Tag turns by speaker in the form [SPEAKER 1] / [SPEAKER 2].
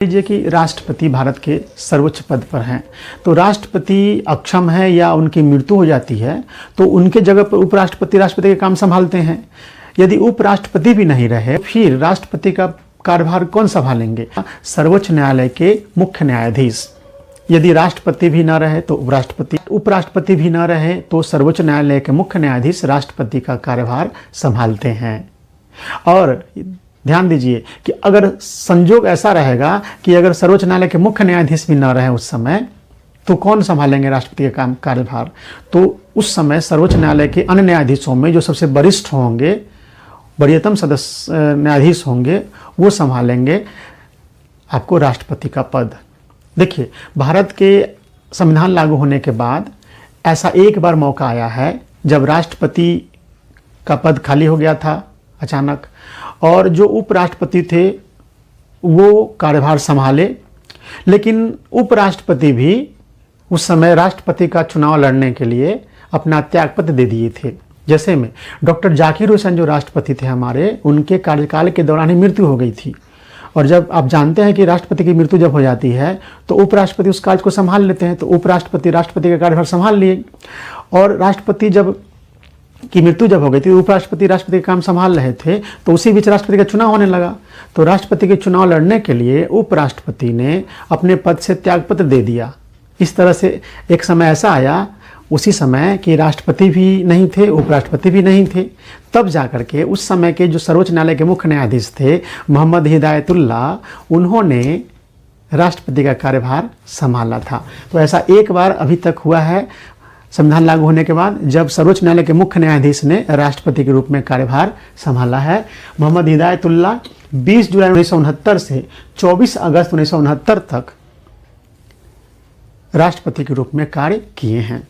[SPEAKER 1] लीजिए कि राष्ट्रपति भारत के सर्वोच्च पद पर हैं, तो राष्ट्रपति अक्षम है या उनकी मृत्यु हो जाती है तो उनके जगह पर उपराष्ट्रपति राष्ट्रपति के काम संभालते हैं। यदि उपराष्ट्रपति भी नहीं रहे फिर राष्ट्रपति का कार्यभार कौन संभालेंगे? सर्वोच्च न्यायालय के मुख्य न्यायाधीश। यदि राष्ट्रपति भी न रहे तो उपराष्ट्रपति भी न रहे तो सर्वोच्च न्यायालय के मुख्य न्यायाधीश राष्ट्रपति का कार्यभार संभालते हैं। और ध्यान दीजिए कि अगर संजोग ऐसा रहेगा कि अगर सर्वोच्च न्यायालय के मुख्य न्यायाधीश भी न रहे उस समय, तो कौन संभालेंगे राष्ट्रपति का कार्यभार? तो उस समय सर्वोच्च न्यायालय के अन्य न्यायाधीशों में जो सबसे वरिष्ठ होंगे, वरीयतम सदस्य न्यायाधीश होंगे, वो संभालेंगे आपको राष्ट्रपति का पद। देखिए, भारत के संविधान लागू होने के बाद ऐसा एक बार मौका आया है जब राष्ट्रपति का पद खाली हो गया था अचानक, और जो उपराष्ट्रपति थे वो कार्यभार संभाले, लेकिन उपराष्ट्रपति भी उस समय राष्ट्रपति का चुनाव लड़ने के लिए अपना त्यागपत्र दे दिए थे। जैसे में डॉक्टर जाकिर हुसैन जो राष्ट्रपति थे हमारे, उनके कार्यकाल के दौरान ही मृत्यु हो गई थी। और जब आप जानते हैं कि राष्ट्रपति की मृत्यु जब हो जाती है तो उपराष्ट्रपति उस कार्य को संभाल लेते हैं, तो उपराष्ट्रपति राष्ट्रपति का कार्यभार संभाल लिए। और राष्ट्रपति की मृत्यु जब हो गई थी, उपराष्ट्रपति राष्ट्रपति का काम संभाल रहे थे, तो उसी बीच राष्ट्रपति का चुनाव होने लगा। तो राष्ट्रपति के चुनाव लड़ने के लिए उपराष्ट्रपति ने अपने पद से त्यागपत्र दे दिया। इस तरह से एक समय ऐसा आया उसी समय कि राष्ट्रपति भी नहीं थे, उपराष्ट्रपति भी नहीं थे। तब जाकर के उस समय के जो सर्वोच्च न्यायालय के मुख्य न्यायाधीश थे मोहम्मद हिदायतुल्लाह, उन्होंने राष्ट्रपति का कार्यभार संभाला था। तो ऐसा एक बार अभी तक हुआ है संविधान लागू होने के बाद, जब सर्वोच्च न्यायालय के मुख्य न्यायाधीश ने राष्ट्रपति के रूप में कार्यभार संभाला है। मोहम्मद हिदायतुल्लाह 20 जुलाई 1969 से 24 अगस्त 1969 तक राष्ट्रपति के रूप में कार्य किए हैं।